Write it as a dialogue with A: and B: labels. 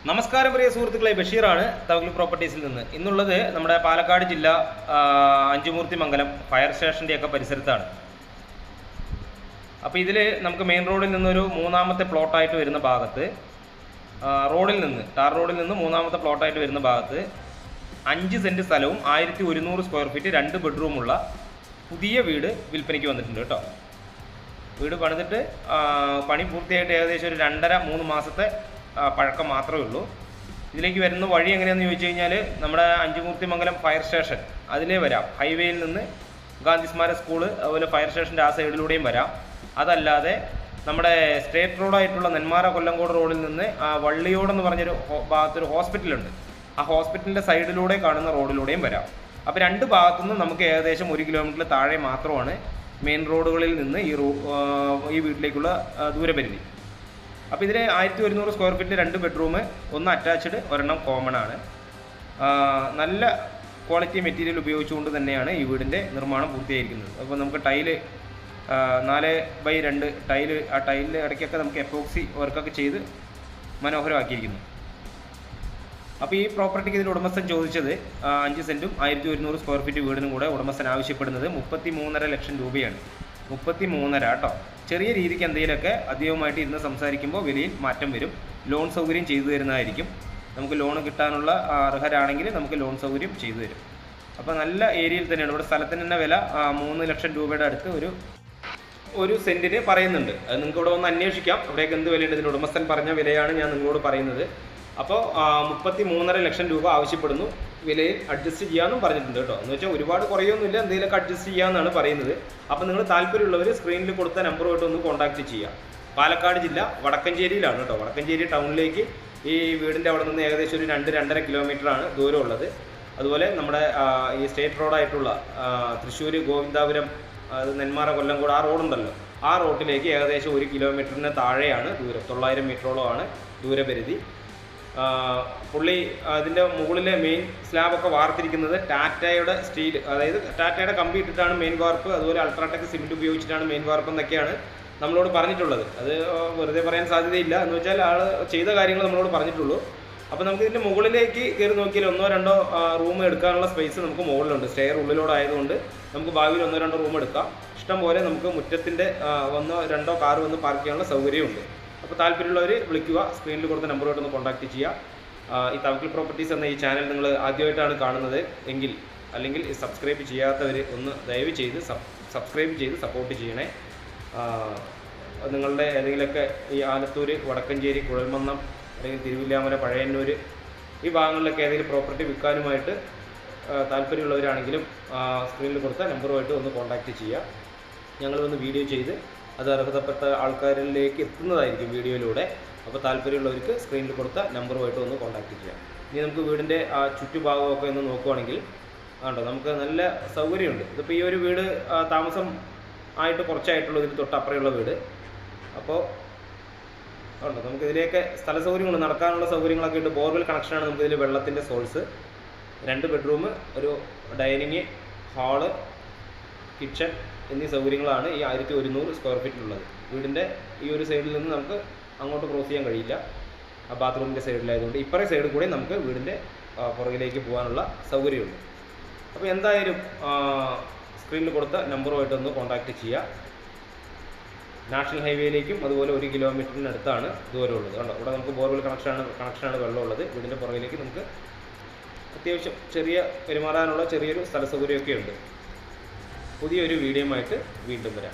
A: നമസ്കാരം പ്രിയ സുഹൃത്തുക്കളെ, ബഷീറാണ് തവക്കിൽ പ്രോപ്പർട്ടീസിൽ നിന്ന്. ഇന്നുള്ളത് നമ്മുടെ പാലക്കാട് ജില്ല അഞ്ചുമൂർത്തി മംഗലം ഫയർ സ്റ്റേഷൻ്റെയൊക്കെ പരിസരത്താണ്. അപ്പോൾ ഇതിൽ നമുക്ക് മെയിൻ റോഡിൽ നിന്നൊരു മൂന്നാമത്തെ പ്ലോട്ടായിട്ട് വരുന്ന ഭാഗത്ത്, ടാർ റോഡിൽ നിന്ന് മൂന്നാമത്തെ പ്ലോട്ടായിട്ട് വരുന്ന ഭാഗത്ത് 5 സെൻറ്റ് സ്ഥലവും 1100 സ്ക്വയർ ഫീറ്റ് 2 ബെഡ്റൂമുള്ള പുതിയ വീട് വിൽപ്പനയ്ക്ക് വന്നിട്ടുണ്ട് കേട്ടോ. വീട് പണിതിട്ട് പണി പൂർത്തിയായിട്ട് ഏകദേശം ഒരു 2.5-3 മാസത്തെ പഴക്കം മാത്രമേ ഉള്ളൂ. ഇതിലേക്ക് വരുന്ന വഴി എങ്ങനെയാണെന്ന് ചോദിച്ചു കഴിഞ്ഞാൽ നമ്മുടെ അഞ്ചുമൂർത്തി മംഗലം ഫയർ സ്റ്റേഷൻ അതിലേ വരാം. ഹൈവേയിൽ നിന്ന് ഗാന്ധി സ്മാരക സ്കൂള്, അതുപോലെ ഫയർ സ്റ്റേഷൻ്റെ ആ സൈഡിലൂടെയും വരാം. അതല്ലാതെ നമ്മുടെ സ്റ്റേറ്റ് റോഡായിട്ടുള്ള നെന്മാറ കൊല്ലങ്കോട് റോഡിൽ നിന്ന് വള്ളിയോടെന്ന് പറഞ്ഞൊരു ഭാഗത്തൊരു ഹോസ്പിറ്റലുണ്ട്. ആ ഹോസ്പിറ്റലിൻ്റെ സൈഡിലൂടെ കാണുന്ന റോഡിലൂടെയും വരാം. അപ്പോൾ 2 ഭാഗത്തുനിന്നും നമുക്ക് ഏകദേശം 1 കിലോമീറ്റർ താഴെ മാത്രമാണ് മെയിൻ റോഡുകളിൽ നിന്ന് ഈ വീട്ടിലേക്കുള്ള ദൂരപരിധി. അപ്പോൾ ഇതിൽ 1100 സ്ക്വയർ ഫീറ്റിൽ 2 ബെഡ്റൂം, 1 അറ്റാച്ച്ഡ്, 1 കോമൺ ആണ്. നല്ല ക്വാളിറ്റി മെറ്റീരിയൽ ഉപയോഗിച്ചുകൊണ്ട് തന്നെയാണ് ഈ വീടിൻ്റെ നിർമ്മാണം പൂർത്തിയായിരിക്കുന്നത്. അപ്പോൾ നമുക്ക് ടൈല് 4x2 ടൈല്, ആ ടൈലിൻ്റെ ഇടയ്ക്കൊക്കെ നമുക്ക് എപ്പോക്സി വർക്കൊക്കെ ചെയ്ത് മനോഹരമാക്കിയിരിക്കുന്നു. അപ്പോൾ ഈ പ്രോപ്പർട്ടിക്ക് ഇതിൽ ഉടമസ്ഥൻ ചോദിച്ചത് 5 സെൻറ്റും 1100 സ്ക്വയർ ഫീറ്റ് വീടിനും കൂടെ ഉടമസ്ഥൻ ആവശ്യപ്പെടുന്നത് 33.5 ലക്ഷം രൂപയാണ്. 33.5 കേട്ടോ. ചെറിയ രീതിക്ക് എന്തെങ്കിലുമൊക്കെ അധികമായിട്ട് ഇരുന്ന് സംസാരിക്കുമ്പോൾ വിലയിൽ മാറ്റം വരും. ലോൺ സൗകര്യം ചെയ്തു തരുന്നതായിരിക്കും. നമുക്ക് ലോൺ കിട്ടാനുള്ള അർഹരാണെങ്കിൽ നമുക്ക് ലോൺ സൗകര്യം ചെയ്തു തരും. അപ്പോൾ നല്ല ഏരിയയിൽ തന്നെയാണ്. ഇവിടെ സ്ഥലത്തിന് തന്നെ വില 3 ലക്ഷം രൂപയുടെ അടുത്ത് ഒരു സെൻറ്റിന് പറയുന്നുണ്ട്. അത് നിങ്ങൾക്ക് ഇവിടെ ഒന്ന് അന്വേഷിക്കാം, ഇവിടേക്ക് എന്ത് വിലയുണ്ട്. ഇതിന് ഉടമസ്ഥൻ പറഞ്ഞ വിലയാണ് ഞാൻ നിങ്ങളോട് പറയുന്നത്. അപ്പോൾ 33.5 ലക്ഷം രൂപ ആവശ്യപ്പെടുന്നു. വിലയിൽ അഡ്ജസ്റ്റ് ചെയ്യാമെന്നും പറഞ്ഞിട്ടുണ്ട് കേട്ടോ. എന്ന് വെച്ചാൽ ഒരുപാട് കുറയൊന്നുമില്ല, എന്തെങ്കിലുമൊക്കെ അഡ്ജസ്റ്റ് ചെയ്യാമെന്നാണ് പറയുന്നത്. അപ്പോൾ നിങ്ങൾ താല്പര്യമുള്ളവർ സ്ക്രീനിൽ കൊടുത്ത നമ്പറുമായിട്ട് ഒന്ന് കോൺടാക്റ്റ് ചെയ്യുക. പാലക്കാട് ജില്ല വടക്കഞ്ചേരിയിലാണ് കേട്ടോ. വടക്കഞ്ചേരി ടൗണിലേക്ക് ഈ വീടിൻ്റെ അവിടെ നിന്ന് ഏകദേശം ഒരു 2-2.5 കിലോമീറ്ററാണ് ദൂരമുള്ളത്. അതുപോലെ നമ്മുടെ ഈ സ്റ്റേറ്റ് റോഡായിട്ടുള്ള തൃശ്ശൂർ ഗോവിന്ദാപുരം, നെന്മാറ കൊല്ലങ്കോട് ആ റോഡുണ്ടല്ലോ, ആ റോഡിലേക്ക് ഏകദേശം 1 കിലോമീറ്ററിന് താഴെയാണ് ദൂരം. 900 മീറ്ററോളമാണ് ദൂരപരിധി. പുള്ളി അതിൻ്റെ മുകളിലെ മെയിൻ സ്ലാബൊക്കെ വാർത്തിരിക്കുന്നത് ടാറ്റയുടെ സ്റ്റീൽ, അതായത് ടാറ്റയുടെ കമ്പി ഇട്ടിട്ടാണ് മെയിൻ വാർപ്പ്. അതുപോലെ അൾട്രാടെക് സിമെൻറ്റ് ഉപയോഗിച്ചിട്ടാണ് മെയിൻ വാർപ്പ് എന്നൊക്കെയാണ് നമ്മളോട് പറഞ്ഞിട്ടുള്ളത്. അത് വെറുതെ പറയാൻ സാധ്യതയില്ല. എന്ന് വെച്ചാൽ ആൾ ചെയ്ത കാര്യങ്ങൾ നമ്മളോട് പറഞ്ഞിട്ടുള്ളൂ. അപ്പോൾ നമുക്ക് ഇതിൻ്റെ മുകളിലേക്ക് കയറി നോക്കിയാൽ 1-2 റൂം എടുക്കാനുള്ള സ്പേസ് നമുക്ക് മുകളിലുണ്ട്. സ്റ്റെയർ ഉള്ളിലോടായതുകൊണ്ട് നമുക്ക് ഭാവിയിൽ 1-2 റൂം എടുക്കാം. ഇഷ്ടം പോലെ നമുക്ക് മുറ്റത്തിൻ്റെ 1-2 കാർ വന്ന് പാർക്ക് ചെയ്യാനുള്ള സൗകര്യമുണ്ട്. അപ്പോൾ താല്പര്യമുള്ളവർ വിളിക്കുക. സ്ക്രീനിൽ കൊടുത്ത നമ്പറുമായിട്ടൊന്ന് കോൺടാക്റ്റ് ചെയ്യുക. ഈ തവക്കിൽ പ്രോപ്പർട്ടീസ് എന്ന ഈ ചാനൽ നിങ്ങൾ ആദ്യമായിട്ടാണ് കാണുന്നത് അല്ലെങ്കിൽ സബ്സ്ക്രൈബ് ചെയ്യാത്തവർ ഒന്ന് ദയവ് ചെയ്ത് സബ്സ്ക്രൈബ് ചെയ്ത് സപ്പോർട്ട് ചെയ്യണേ. നിങ്ങളുടെ ഏതെങ്കിലുമൊക്കെ ഈ ആലത്തൂർ, വടക്കഞ്ചേരി, കുഴൽമന്നം അല്ലെങ്കിൽ തിരുവില്ലാമല, പഴയന്നൂർ ഈ ഭാഗങ്ങളിലൊക്കെ ഏതെങ്കിലും പ്രോപ്പർട്ടി വിൽക്കാനുമായിട്ട് താല്പര്യമുള്ളവരാണെങ്കിലും സ്ക്രീനിൽ കൊടുത്ത നമ്പറുമായിട്ട് ഒന്ന് കോൺടാക്റ്റ് ചെയ്യുക. ഞങ്ങൾ വന്ന് വീഡിയോ ചെയ്ത് അത് അർഹതപ്പെട്ട ആൾക്കാരിലേക്ക് എത്തുന്നതായിരിക്കും വീഡിയോയിലൂടെ. അപ്പോൾ താല്പര്യമുള്ളവർക്ക് സ്ക്രീനിൽ കൊടുത്ത നമ്പറുമായിട്ട് ഒന്ന് കോൺടാക്റ്റ് ചെയ്യാം. ഇനി നമുക്ക് വീടിൻ്റെ ആ ചുറ്റുഭാഗമൊക്കെ ഒന്ന് നോക്കുവാണെങ്കിൽ ആണ്ടോ നമുക്ക് നല്ല സൗകര്യമുണ്ട്. ഇതിപ്പോൾ ഈ ഒരു വീട് താമസം ആയിട്ട് കുറച്ചായിട്ടുള്ള ഇതിന് തൊട്ടപ്പുറയുള്ള വീട്. അപ്പോൾ ഉണ്ടോ നമുക്ക് ഇതിലേക്ക് സ്ഥല സൗകര്യങ്ങളുണ്ട്, നടക്കാനുള്ള സൗകര്യങ്ങളൊക്കെ ഉണ്ട്. ബോർവെൽ കണക്ഷനാണ് നമുക്കിതിൽ വെള്ളത്തിൻ്റെ സോഴ്സ്. 2 ബെഡ്റൂം, ഒരു ഡൈനിങ് ഹാള്, കിച്ചൺ എന്നീ സൗകര്യങ്ങളാണ് ഈ 1100 സ്ക്വയർ ഫീറ്റിലുള്ളത്. വീടിൻ്റെ ഈ ഒരു സൈഡിൽ നിന്ന് നമുക്ക് അങ്ങോട്ട് ക്രോസ് ചെയ്യാൻ കഴിയില്ല, ആ ബാത്റൂമിൻ്റെ സൈഡിലായതുകൊണ്ട്. ഇപ്പറേ സൈഡിൽ കൂടെ നമുക്ക് വീടിൻ്റെ പുറകിലേക്ക് പോകാനുള്ള സൗകര്യമുണ്ട്. അപ്പോൾ എന്തായാലും സ്ക്രീനിൽ കൊടുത്ത നമ്പറുമായിട്ടൊന്ന് കോൺടാക്റ്റ് ചെയ്യുക. നാഷണൽ ഹൈവേയിലേക്കും അതുപോലെ 1 കിലോമീറ്ററിനടുത്താണ് ദൂരമുള്ളത്. കണ്ടോ ഇവിടെ നമുക്ക് ബോർവെൽ കണക്ഷനാണ് വെള്ളമുള്ളത്. വീടിൻ്റെ പുറകിലേക്ക് നമുക്ക് അത്യാവശ്യം ചെറിയ പെരുമാറാനുള്ള ചെറിയൊരു സ്ഥല സൗകര്യമൊക്കെ ഉണ്ട്. പുതിയൊരു വീഡിയോയുമായിട്ട് വീണ്ടും വരാം.